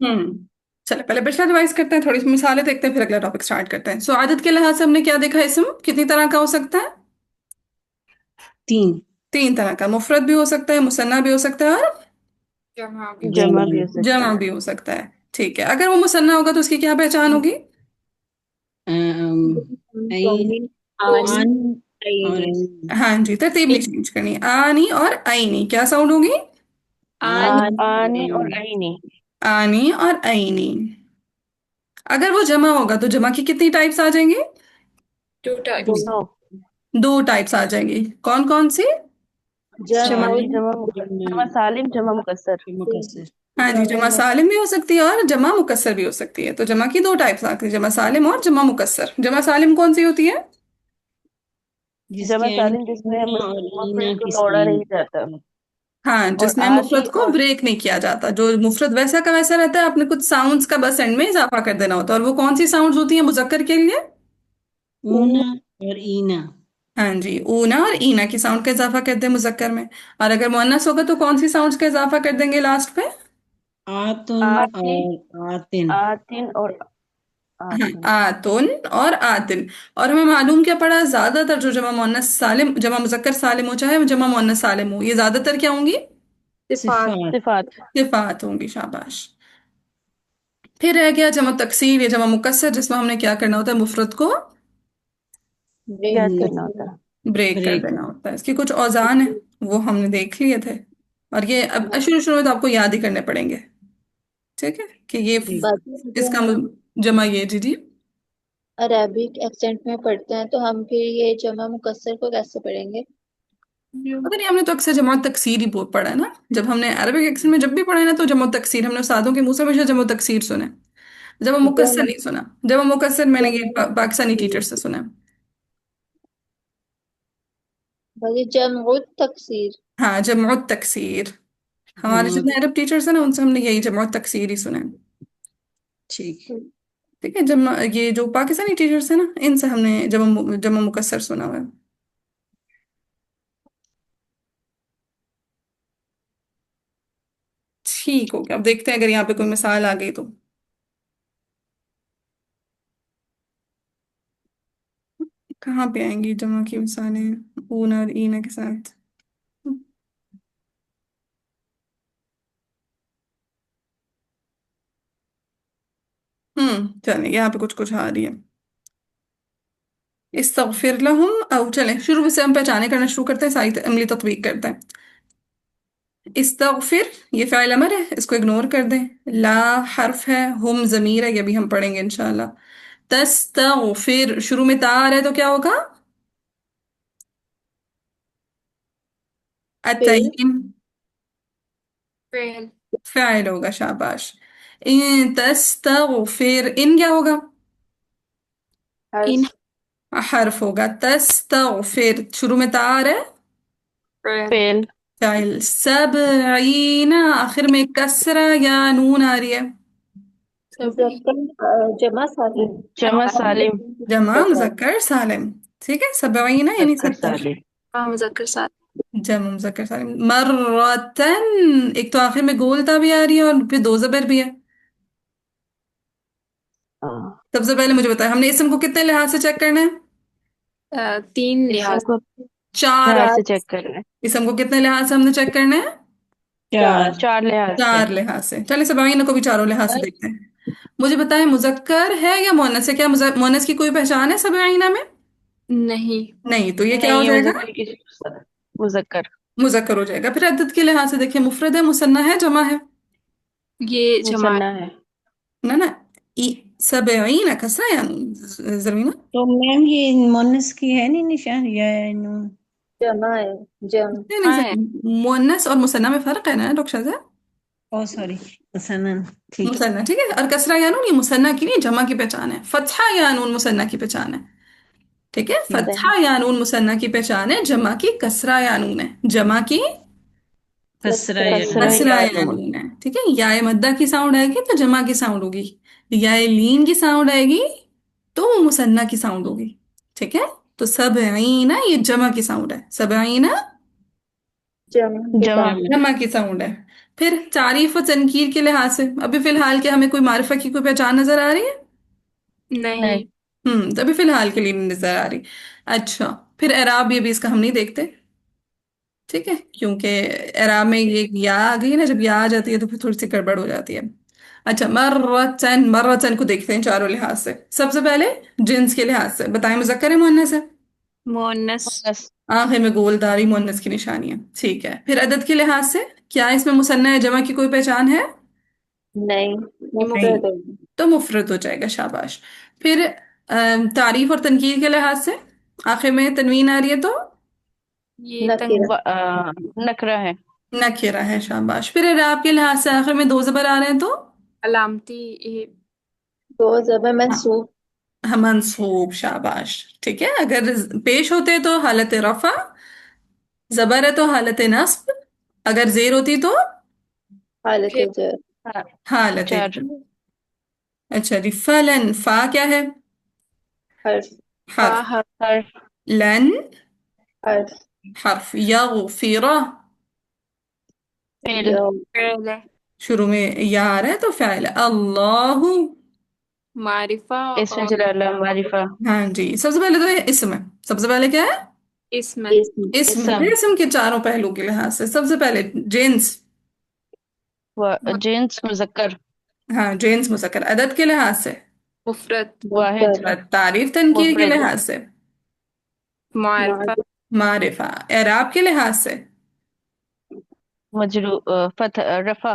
हम्म। चलो पहले पिछला रिवाइज करते हैं, थोड़ी सी मिसालें देखते हैं, फिर अगला टॉपिक स्टार्ट करते हैं। सो आदत के लिहाज से हमने क्या देखा, इसम कितनी तरह का हो सकता है? तीन। तीन तरह का, मुफरद भी हो सकता है, मुसन्ना भी हो सकता है, और जमा भी हो जमा। सकता जमा भी हो सकता जमा है। भी हो सकता है। ठीक है, अगर वो मुसन्ना होगा तो उसकी क्या पहचान होगी? ऐन। है। आनी आन और आईनी। ऐन। हाँ जी, तरतीब नहीं चेंज करनी। आनी और आईनी क्या साउंड होगी? आनी आने और ऐन। आईने। आनी और आईनी। अगर वो जमा होगा तो जमा की कितनी टाइप्स आ जाएंगी? टू दो। टाइप्स। दो। दो टाइप्स आ जाएंगी। कौन कौन सी? जमा सालिम। जमा। जमा सालिम, जमा मुकस्सर। मुकस्सर। हाँ जी, जमा सालिम भी हो सकती है और जमा मुकस्सर भी हो सकती है। तो जमा की दो टाइप्स आती है, जमा सालिम और जमा मुकस्सर। जमा सालिम कौन सी होती है? जमा जिसके एंड सालिम जिसमें ईना और मुफरद ईना को की तोड़ा साइन। नहीं जाता। हाँ, और जिसमें मुफरद आतिन को और ब्रेक नहीं किया जाता, जो मुफरद वैसा का वैसा रहता है, आपने कुछ साउंड्स का बस एंड में इजाफा कर देना होता है। और वो कौन सी साउंड्स होती है मुजक्कर के लिए? ऊना और ईना। हाँ जी, ऊना और ईना की साउंड का इजाफा कर दें मुजक्कर में। और अगर मुअन्नस होगा तो कौन सी साउंड्स का इजाफा कर देंगे लास्ट पे? आतुन आतिन। और आतिन। आतिन और हाँ, आतिन। आतुन और आतिन। और हमें मालूम क्या पड़ा, ज्यादातर जो जमा मुअन्नस सालिम, जमा मुजक्कर सालिम हो चाहे जमा मुअन्नस सालिम हो, ये ज्यादातर क्या होंगी? सिफात। सिफात। सिफात। सिफात होंगी। शाबाश। फिर रह गया जमा तकसीर या जमा मुकस्सर, जिसमें हमने क्या करना होता है, मुफरत को ब्रेक। याद करना होता है। ब्रेक कर ब्रेक। देना होता है। इसके कुछ औजान है, वो हमने देख लिए थे। और ये अब शुरू शुरू में तो आपको याद ही करने पड़ेंगे। ठीक है, कि ये ठीक। बात जो इसका हम जमा, ये जी जी। अरेबिक एक्सेंट में पढ़ते हैं तो हम फिर ये जमा मुकस्सर को कैसे पढ़ेंगे? पता नहीं, हमने तो अक्सर जमा तकसीर ही बहुत पढ़ा है ना। जब हमने अरबिक एक्सेंट में जब भी पढ़ा है ना, तो जमा तकसीर हमने उस्तादों के मुंह से हमेशा जमा तकसीर सुना है। जमा मुकस्सर जम नहीं सुना। जमा मुकस्सर मैंने ये पाकिस्तानी टीचर से सुना है। भाई जम तकसीर। हाँ, जमा तकसीर। हमारे जमा। जितने अरब टीचर्स हैं ना, उनसे हमने यही जमा तकसीर ही सुना है। ठीक। ठीक है, जमा ये जो पाकिस्तानी टीचर्स हैं ना, इनसे हमने जमा जमा मुकस्सर सुना हुआ है। ठीक हो गया, अब देखते हैं अगर यहाँ पे कोई मिसाल आ गई तो। कहाँ पे आएंगी जमा की मिसालें ऊन और ईना के साथ? चलें, यहाँ पे कुछ कुछ आ रही है। इस्तगफिर लहुम, अब चलें शुरू से हम पहचाने करना शुरू करते हैं, सारी अमली तत्वीक करते हैं। इस्तगफिर, ये फ़ाइल अमर है, इसको इग्नोर कर दें। ला हर्फ है, हुम ज़मीर है, ये भी हम पढ़ेंगे इंशाल्लाह। तस्तगफिर, शुरू में ता आ रहा है तो क्या होगा? फिर अतयिन। फेल। फ़ाइल होगा। शाबाश। इन तस्तगफिर, इन क्या होगा? हर्फ। इन हर्फ होगा। तस्तगफिर, शुरू में ता आ रहा है। फेल। फेल। फाइल सबईना, आखिर में कसरा या नून आ रही है? सभी जमा सालिम। जमा सालिम। जमा पहचान। मुजक्कर सालिम। ठीक है, सबईना यानी मुजक्कर 70। सालिम। हाँ मुजक्कर सालिम। जमा मुजक्कर सालिम। मर्रतन, एक तो आखिर में गोलता भी आ रही है और फिर दो जबर भी है। हाँ। सबसे पहले मुझे बताया, हमने इसम को कितने लिहाज से चेक करना है? तीन इसम लिहाज। को चार। लिहाज चार। से चेक करना है। इसम को कितने लिहाज से हमने चेक करना है? चार। चार। चार लिहाज से। चार लिहाज से। चलिए सबईना को भी चारों लिहाज से देखते हैं। मुझे बताएं, मुजक्कर है या मुअन्नस है? क्या मुअन्नस की कोई पहचान है सबईना में? नहीं। नहीं, तो ये क्या हो नहीं, ये जाएगा? मुजक्कर की मुजक्कर। मुजक्कर हो जाएगा। फिर अदद के लिहाज से देखिए, मुफरद है, मुसन्ना है, जमा है? ये जमा। मुसन्ना है। ना ना, ई सबईना कसरा या जमीना? तो मैम ये मोनस की है नहीं निशान या है नून। जमा है। जम। नहीं नहीं, हाँ है। सही। मुअन्नस और मुसन्ना में फर्क है ना डॉक्टर साहब? ओ सॉरी। सनन। ठीक। मुसन्ना ठीक है, और कसरा या नून ये मुसन्ना की नहीं, जमा की पहचान है। फतहा या नून मुसन्ना की पहचान है। ठीक है, ठीक। सही। फतहा या नून मुसन्ना की पहचान है, जमा की कसरा या नून है। जमा की कसरा कसरा। या कसरा नून। कसरा या या नून। नून है। ठीक है, या मद्दा की साउंड आएगी तो जमा की साउंड होगी। या लीन की साउंड आएगी तो वो मुसन्ना की साउंड होगी। ठीक है, तो सबईना ये जमा की साउंड है। सबईना जम के जमा। साथ। जमा। जमा की साउंड है। फिर तारीफ और तनकीर के लिहाज से अभी फिलहाल के हमें कोई मारिफा की कोई पहचान नजर आ रही है? नहीं। नहीं। तो अभी फिलहाल के लिए नहीं नजर आ रही। अच्छा, फिर एराब ये भी इसका हम नहीं देखते, ठीक है, क्योंकि एराब में ये या आ गई है ना, जब या आ जाती है तो फिर थोड़ी सी गड़बड़ हो जाती है। अच्छा, मर्रतन, मर्रतन को देखते हैं चारों लिहाज से। सबसे पहले जिन्स के लिहाज से बताएं, मुज़क्कर है मुअन्नस है? मोनस। मुन्नस। आखिर में गोलदारी मुअन्नस की निशानी है, ठीक है। फिर अदद के लिहाज से क्या इसमें मुसन्ना है जमा की कोई पहचान है? नहीं, नहीं, मुफरत है। तो मुफरत हो जाएगा, शाबाश। फिर तारीफ और तनकीर के लिहाज से आखिर में तनवीन आ रही है तो ये नकीरा। नकरा है। नकीरा है, शाबाश। फिर इराब के लिहाज से आखिर में दो जबर आ रहे हैं तो अलामती दो जबर हाँ, मंसूब। मंसूब, शाबाश। ठीक है, अगर पेश होते तो हालत रफा, जबर है तो हालत नस्ब, अगर जेर होती तो हालत फिर जर। हाँ, हालत चार। जर। अच्छा जी, फलन, फा क्या है? हर्फ। हर्फ। फाहर हर। लन, हर्फ। हर्फ। यगफिरा, फेल। यो। पहले शुरू में या आ रहा है तो फ़ाइल है। अल्लाहु, मारिफा इसमें और जलाल मारिफा। हाँ जी, सबसे पहले तो ये इसम है। सबसे पहले क्या है? इसमें इसम। इसम। इसम। फिर इसम के चारों पहलू के लिहाज से सबसे पहले जेंस। जिन्स मुजक्कर। हाँ, जेंस मुज़क्कर। अदद के लिहाज से मुफरत वाहिद। मुफ्रद। तारीफ तनकीर के मुफरद। लिहाज से मारिफा माद। मारिफा। एराब के लिहाज से रफा।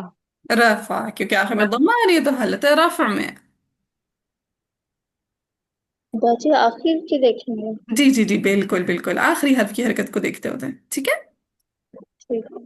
रफा, क्योंकि आखिर में दम्मा आ रही है तो हालत रफा में है। बाजी आखिर की देखेंगे। जी जी जी, बिल्कुल बिल्कुल, आखिरी हर्फ की हरकत को देखते होते हैं, ठीक है। ठीक है।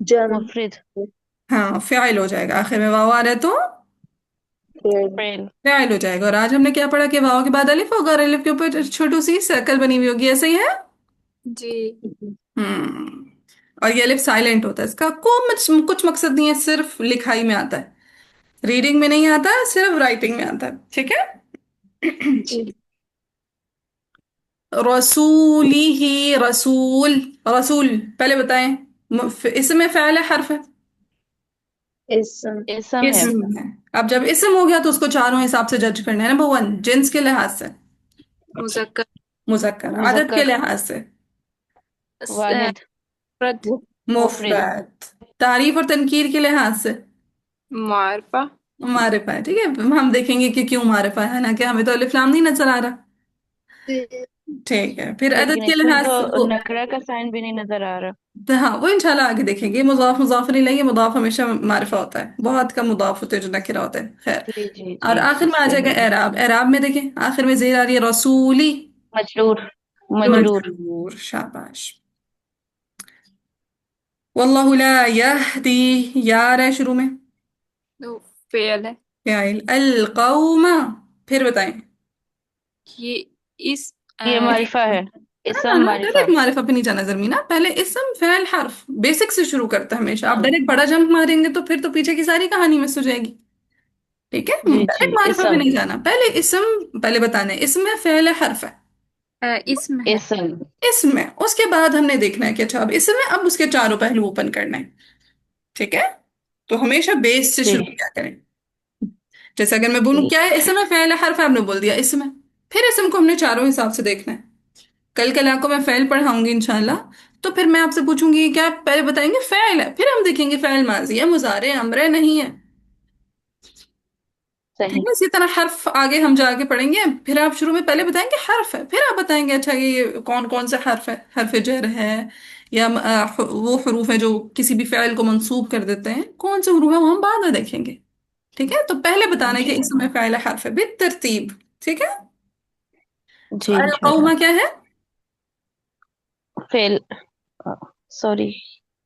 जम। मुफरिद। हाँ, फ़ाइल हो जाएगा। आखिर में वाव आ रहा है तो फेल। फेल। फ़ाइल हो जाएगा। और आज हमने क्या पढ़ा कि वाव के बाद अलिफ होगा और अलिफ के ऊपर छोटू सी सर्कल बनी हुई होगी, ऐसे ही है। जी हम्म और ये अलिफ साइलेंट होता है, इसका कुछ मकसद नहीं है, सिर्फ लिखाई में आता है, रीडिंग में नहीं आता है, सिर्फ राइटिंग में आता है, ठीक है। जी। रसूली ही, रसूल, रसूल, पहले बताएं, इसमें फ़ाइल है हर्फ है? इसम। इसम है। इसम है। अब जब इसम हो गया तो उसको चारों हिसाब से जज करना है। नंबर वन, जिन्स के लिहाज से मुजक्कर मुजक्कर, आदत के मुजक्कर। लिहाज से वाहिद। मुफरत मुफरिद। मुफरत, तारीफ और तनकीर के लिहाज से मारिफा मारिफा है, ठीक है। हम देखेंगे कि क्यों मारिफा है ना, कि हमें तो अलिफ लाम नहीं नजर आ रहा, ठीक है। फिर अदद लेकिन के इसमें लिहाज तो से वो, नकरा का साइन भी नहीं नजर आ रहा। तो हाँ, वो इंशाल्लाह आगे देखेंगे। मुजाफ मुजाफ नहीं लेंगे, मुदाफ हमेशा मारिफा होता है, बहुत कम मुदाफ होते हैं जो नकिरा होते हैं, खैर। जी जी और जी आखिर जी, में आ जाएगा सही। एराब। एराब में देखें आखिर में जेर आ रही है, रसूली, मजरूर। मजरूर। मजरूर, शाबाश। वल्लाहु ला यहदी, यार है शुरू में, तो फेल है। फाइल। अल कौमा, फिर बताएं। ये इस ये मारिफा है। ना ना इसम ना, मारिफा। डायरेक्ट मारिफा पे नहीं जाना जमीना, पहले इसम फेल हर्फ, बेसिक से शुरू करता है हमेशा। आप हाँ, डायरेक्ट बड़ा जंप मारेंगे तो फिर तो पीछे की सारी कहानी मिस हो जाएगी, ठीक है। जी जी। डायरेक्ट मारिफा पे इसम। नहीं जाना, पहले इसम पहले बताना है, इसमें फेल हर्फ है, इसम है। इसम। इसमें उसके बाद हमने देखना है कि अच्छा अब इसमें अब उसके चारों पहलू ओपन करना है, ठीक है। तो हमेशा बेस से जी शुरू किया करें। जैसे अगर मैं बोलूं जी। क्या है इसमें फेल हर्फ है, आपने बोल दिया इसमें, फिर इसम को हमने चारों हिसाब से देखना है। कल कल आपको मैं फेल पढ़ाऊंगी इंशाल्लाह, तो फिर मैं आपसे पूछूंगी क्या, पहले बताएंगे फेल है, फिर हम देखेंगे फेल माजी है, मुजारे अमरे नहीं है, ठीक सही। है। इसी तरह हर्फ आगे हम जाके पढ़ेंगे, फिर आप शुरू में पहले बताएंगे हर्फ है, फिर आप बताएंगे अच्छा ये कौन कौन से हर्फ है, हर्फ जर है या वो हरूफ है जो किसी भी फेल को मंसूब कर देते हैं, कौन से हरूफ है वो हम बाद में देखेंगे, ठीक है। तो पहले बताना है कि जी इसमें फेल हर्फ है बितरतीब, ठीक है। तो जी अल इंशाल्लाह। कौमा क्या है? फेल। सॉरी।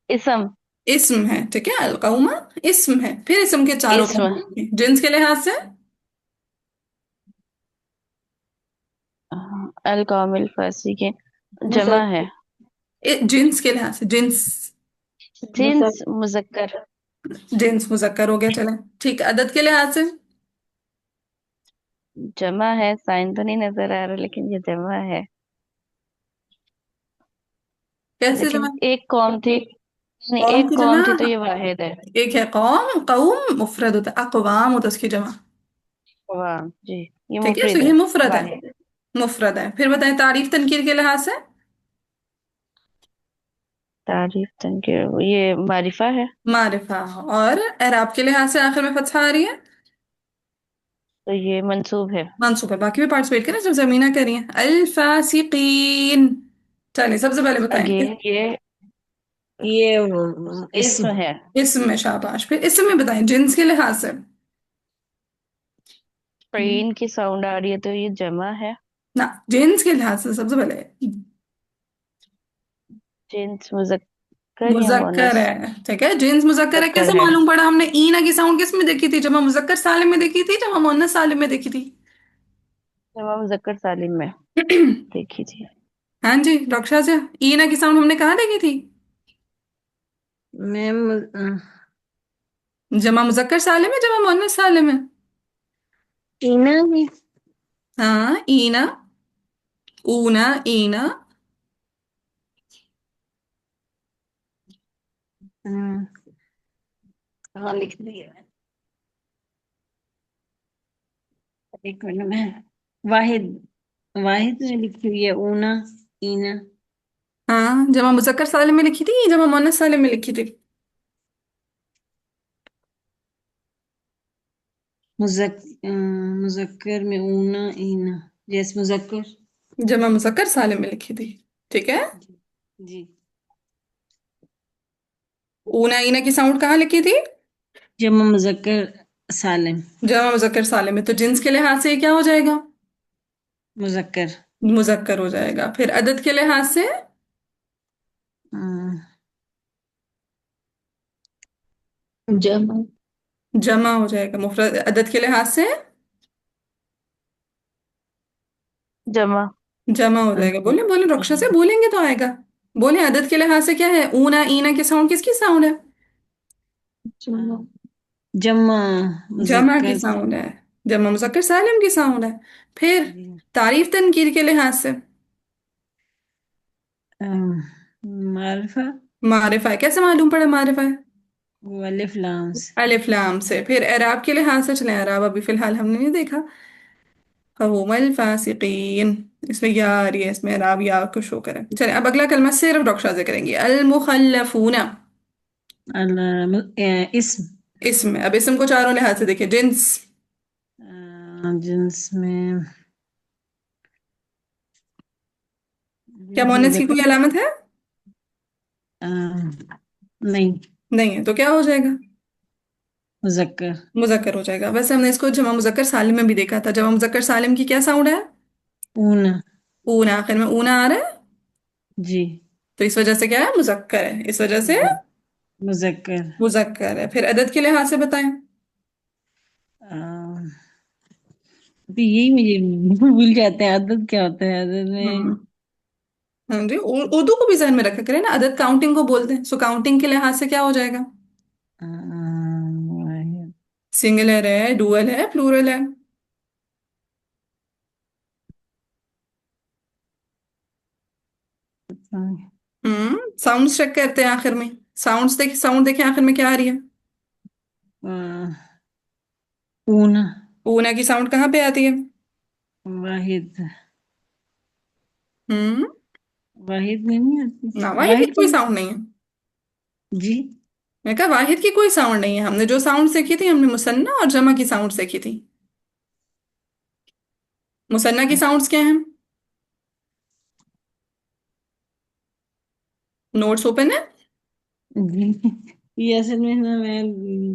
इसम। इस्म है, ठीक है, अल कौमा इस्म है। फिर इस्म के चारों इसम। पहलू जिन्स के लिहाज से अल कामिल फासी के जमा है। मुजक्कर। जिन्स के लिहाज से जिन्स, जिन्स मुजक्कर। मुजक्कर। जिन्स मुजक्कर हो गया, चले, ठीक है। अदद के लिहाज से जमा है, साइन तो नहीं नजर आ रहा लेकिन ये जमा है। कैसे लेकिन जमा? एक कौम थी, नहीं कौम एक की जमा? कौम थी तो ये वाहिद है। एक है कौम, कौम मुफरद होता है, अकवाम होता है उसकी जमा। वाह जी, ये ठीक है, तो मुफरिद ये है। मुफरद है। वाहिद है। मुफरद है। फिर बताएं तारीफ तनकीर के लिहाज से। तारीफ तनकीर ये मारिफा है। मारिफा। और एराब के लिहाज से आखिर में फतहा आ रही है। तो ये मंसूब है। मंसूब है। बाकी भी पार्टिसिपेट करें जब जमीना करिए। अल फासिकीन। चलिए सबसे पहले बताएं। ये इसम इसम। है। इसम में शाबाश। फिर इसम में बताएं जिन्स के लिहाज से। ट्रेन की साउंड आ रही है तो ये जमा है। ना, जिन्स के लिहाज से सबसे पहले। जिन्स मुजक्कर या मुजक्कर मुअन्नस? है। ठीक है, जिन्स मुजक्कर है, मुजक्कर कैसे है। मालूम पड़ा? हमने ईना की साउंड किस में देखी थी? जब हम मुजक्कर सालिम में देखी थी, जब हम मुअन्नस सालिम में देखी थी। जमा मुजक्कर सालिम में देखी थी। हाँ जी डॉक्टर शाहजहा, ईना की साउंड हमने कहाँ देखी थी? मैम जमा मुजक्कर सालिम है, जमा मुअन्नस सालिम है? ईना भी। हाँ ईना। ऊना, ईना। हम्म, हाँ लिख दिया। एक मिनट में। वाहिद। वाहिद में लिखी हुई है ऊना। ईना। हाँ, जमा मुजक्कर सालिम में लिखी थी, जमा मुअन्नस सालिम में लिखी थी। मुजक मुजक्कर में ऊना ईना। यस मुजक्कर। जमा मुजक्कर सालिम में लिखी थी। ठीक है। जी। जी। ऊना ईना की साउंड कहाँ लिखी थी? जमा मुजक्कर सालिम। जमा मुजक्कर सालिम में। तो जिन्स के लिहाज से ये क्या हो जाएगा? मुजक्कर। मुजक्कर हो जाएगा। फिर अदद के लिहाज से। अम, जमा। जमा हो जाएगा। मुफरद अदद के लिहाज से। जमा। जमा हो जाएगा। बोले बोले रक्षा से बोलेंगे तो आएगा। बोले अदद के लिहाज से क्या है? ऊना ईना की साउंड किसकी साउंड है? जमा। जमा जमा की मुजक्कर। साउंड है। जमा मुजक्कर सालिम की साउंड है। फिर जी। तारीफ तनकीर के लिहाज से। अम, मारिफा। मारिफा है। कैसे मालूम पड़ा मारिफा है? वो अलिफ लाम से। अलिफ लाम से। फिर एराब के लिहाज से चले, एराब अभी फिलहाल हमने नहीं देखा। फहुमल फासिकीन। इसमें या आ रही है, इसमें एराब या को शो करें। चले अब अगला कलमा सिर्फ डॉक्टर शाह से करेंगे। अल मुखल्लफूना। इसम। इसमें अब इसम को चारों लिहाज से देखिए। जिन्स। जिन्स में। क्या जिन्स मोनस की कोई मुजक्कर। अलामत है? अ, नहीं। नहीं है, तो क्या हो जाएगा? मुजक्कर। मुजक्कर हो जाएगा। वैसे हमने इसको जमा मुजक्कर सालिम में भी देखा था। जमा मुजक्कर सालिम की क्या साउंड है? ऊना। ऊना। आखिर में ऊना आ रहा है। जी। तो इस वजह से क्या है? मुजक्कर है, इस वजह से मुजक्कर। मुजक्कर है। फिर अदद के लिहाज से बताएं। अ, अभी यही मुझे भूल जाते हैं आदत क्या होता है आदत में। हम्म। हाँ जी, उर्दू को भी जहन में रखा करें ना। अदद काउंटिंग को बोलते हैं, सो काउंटिंग के लिहाज से क्या हो जाएगा? अ, सिंगुलर है, डुअल है, प्लूरल है? साउंड्स चेक करते हैं आखिर में। साउंड्स देख, साउंड देखें आखिर में क्या आ रही है। ऊना। ऊना की साउंड कहाँ पे आती है? वाहिद। हम्म। वाहिद में नहीं आती। ना, वाहिद की वाहिद कोई में। साउंड नहीं है। जी। मैं कहा वाहिद की कोई साउंड नहीं है। हमने जो साउंड सीखी थी, हमने मुसन्ना और जमा की साउंड सीखी थी। मुसन्ना की साउंड्स क्या हैं? नोट्स ओपन है? जी। ये असल में ना मैं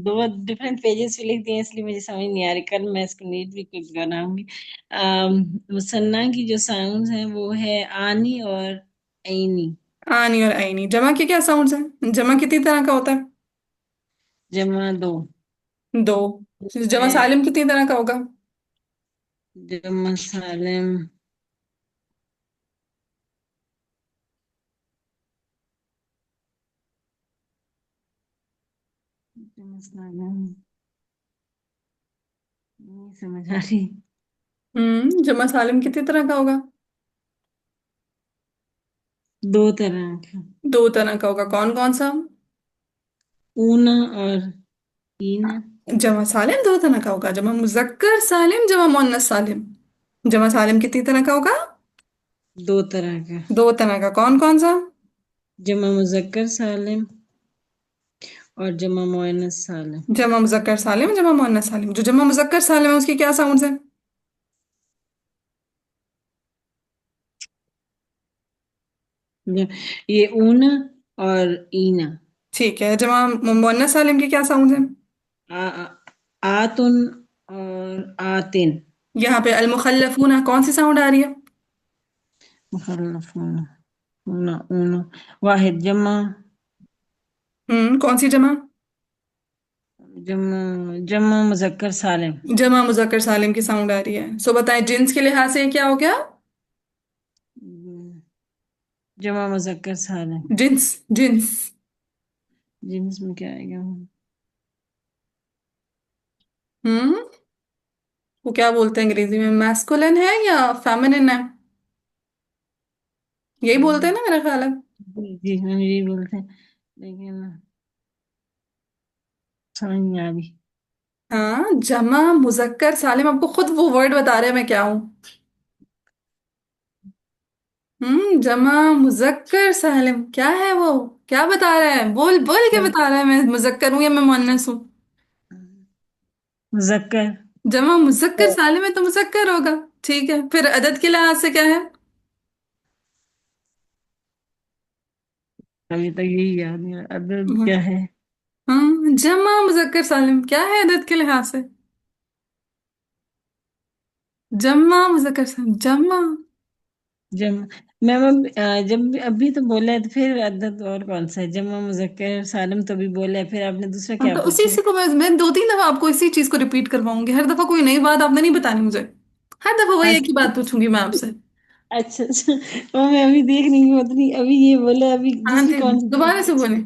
दो डिफरेंट पेजेस पे लिख दिए इसलिए मुझे समझ नहीं आ रही। कल मैं इसको नीट भी कुछ बनाऊंगी। मुसन्ना की जो साउंड है वो है आनी और ऐनी। आनी और आईनी। जमा के क्या साउंड्स हैं? जमा कितनी तरह का होता है? जमा दो। दो। जमा है। सालिम कितनी तरह का होगा? जमा सालिम। जमा सालिम नहीं समझ आ रही। जमा सालिम कितनी तरह का होगा? दो तरह का। दो तरह का होगा, कौन कौन सा? ऊना और ईना। जमा सालिम दो तरह का होगा, जमा मुजक्कर सालिम, जमा मुअन्नस सालिम। जमा सालिम कितनी तरह का होगा? दो तरह का। दो तरह का, कौन कौन सा? जमा मुजक्कर सालिम और जमा मुअन्नस सालिम। जमा मुजक्कर सालिम, जमा मुअन्नस सालिम। जो जमा मुजक्कर सालिम है उसकी क्या साउंड्स है? ये ऊना और ईना। ठीक है, जमा मुअन्नस सालिम की क्या साउंड्स है? आ, आतुन और आतिन। यहाँ पे अल मुखल्लफूना कौन सी साउंड आ रही है? मुखल्लफून। ऊना ऊना। वाहिद जमा। कौन सी जमा? जमा जमा मुजक्कर सालिम। जमा मुजक्कर सालिम की साउंड आ रही है। सो बताएं जिन्स के लिहाज से ये क्या हो गया? जमा मुजक्कर सालिम। Jeans, jeans. जिन्स में क्या आएगा? हम्म वो क्या बोलते हैं अंग्रेजी में, मैस्कुलिन है या फेमिनिन है? यही बोलते हैं ना मेरा ख्याल है। जी हम यही बोलते हैं, लेकिन समझ नहीं आ रही। हाँ, जमा मुजक्कर सालिम, आपको खुद वो वर्ड बता रहे हैं मैं क्या हूँ। जमा मुजक्कर सालिम क्या है वो? क्या बता रहा है, बोल बोल के जम बता रहा है, मैं मुजक्कर हूँ या मैं मुअन्नस हूँ? मुजक्कर। जमा मुजक्कर सालिम है तो मुजक्कर होगा। ठीक है, फिर अदद के लिहाज से क्या है? अभी तक यही याद नहीं आ रहा, अदद क्या है? जमा मुजक्कर सालिम क्या है अदद के लिहाज से? जमा मुजक्कर सालिम, जमा। जम मैम जब भी अभी तो बोला है, तो फिर अदद और कौन सा है? जमा मुजक्कर सालिम तो भी बोला है, फिर आपने दूसरा हाँ, क्या तो उसी पूछा? से को मैं दो तीन दफा आपको इसी चीज को रिपीट करवाऊंगी, हर दफा कोई नई बात आपने नहीं बतानी मुझे। हर दफा वही एक ही अच्छा बात पूछूंगी मैं आपसे। अच्छा अच्छा। वो मैं अभी देख रही हूँ, उतनी अभी ये बोला, अभी हाँ दूसरी जी, कौन सी दोबारा थी? से अच्छा। बोले।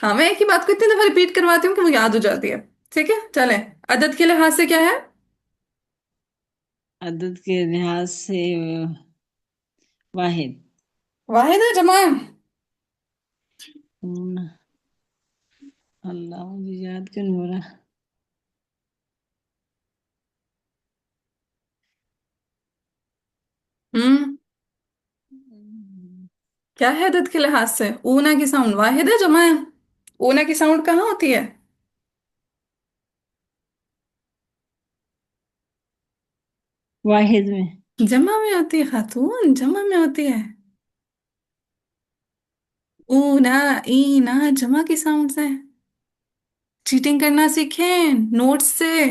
हाँ, मैं एक ही बात को इतनी दफा रिपीट करवाती हूँ कि वो याद हो जाती है। ठीक है, चले। अदद के लिहाज से क्या है? अदद के लिहाज से वाहिद। वाहिद है, जमा है? हम्म, अल्लाह मुझे याद क्यों नहीं हो रहा। हम्म क्या है अदद के लिहाज से? ऊना की साउंड वाहिद है, जमा है? ऊना की साउंड कहाँ होती है? वाहिद में। जमा में होती है खातून, जमा में होती है। ऊना, ईना जमा की साउंड है। चीटिंग करना सीखें नोट्स से।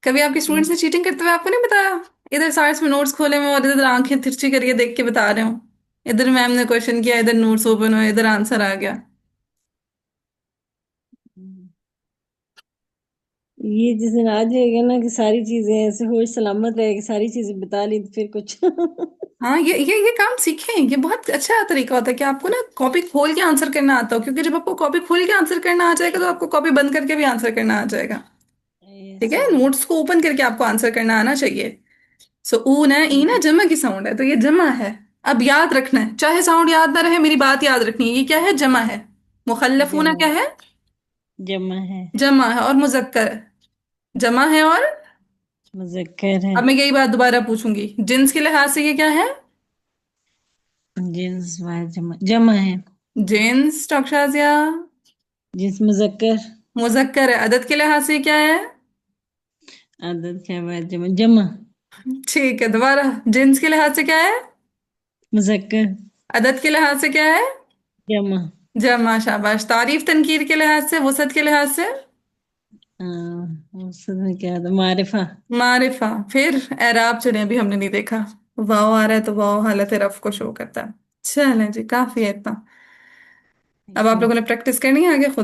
कभी आपके स्टूडेंट्स ने चीटिंग करते हुए आपको नहीं बताया? इधर साइड्स में नोट्स खोले हुए और इधर आंखें तिरछी करके देख के बता रहे हो। इधर मैम ने क्वेश्चन किया, इधर नोट्स ओपन हुए, इधर आंसर आ गया। ये जिस दिन आ जाएगा ना कि सारी चीजें ऐसे होश सलामत रहेगी, सारी चीजें बता ली, तो फिर कुछ हाँ, ये काम सीखें, ये बहुत अच्छा तरीका होता है कि आपको ना कॉपी खोल के आंसर करना आता हो, क्योंकि जब आपको कॉपी खोल के आंसर करना आ जाएगा तो आपको कॉपी बंद करके भी आंसर करना आ जाएगा। ठीक है, ऐसा। नोट्स को ओपन करके आपको आंसर करना आना चाहिए। सो ऊन है, ई ना जमा की साउंड है, तो ये जमा है। अब याद रखना है, चाहे साउंड याद ना रहे, मेरी बात याद रखनी है, ये क्या है? जमा है। मुखल्लफूना जमा। क्या है? जमा है। जमा है और मुजक्कर है। जमा है और, मुजक्कर है। अब मैं यही बात दोबारा पूछूंगी, जिन्स के लिहाज से ये क्या है? जिन्स वाहिद जमा जमा है। जिन्स टॉक्शाजिया। जिन्स मुजक्कर। मुजक्कर है, अदद के लिहाज से ये क्या है? अदद क्या वाहिद जमा जमा। ठीक है, दोबारा, जिन्स के लिहाज से क्या है? मुजक्कर। अदद के लिहाज से क्या है? जमा। जमा, शाबाश। तारीफ तनकीर के लिहाज से, वसत के लिहाज से? उसमें में क्या था? मारिफा। मारिफा। फिर एराब चले, अभी हमने नहीं देखा। वाव आ रहा है तो वाव हालत रफ को शो करता है। चलें जी, काफी है इतना। अब आप ठीक है। लोगों ने प्रैक्टिस करनी है आगे खुद।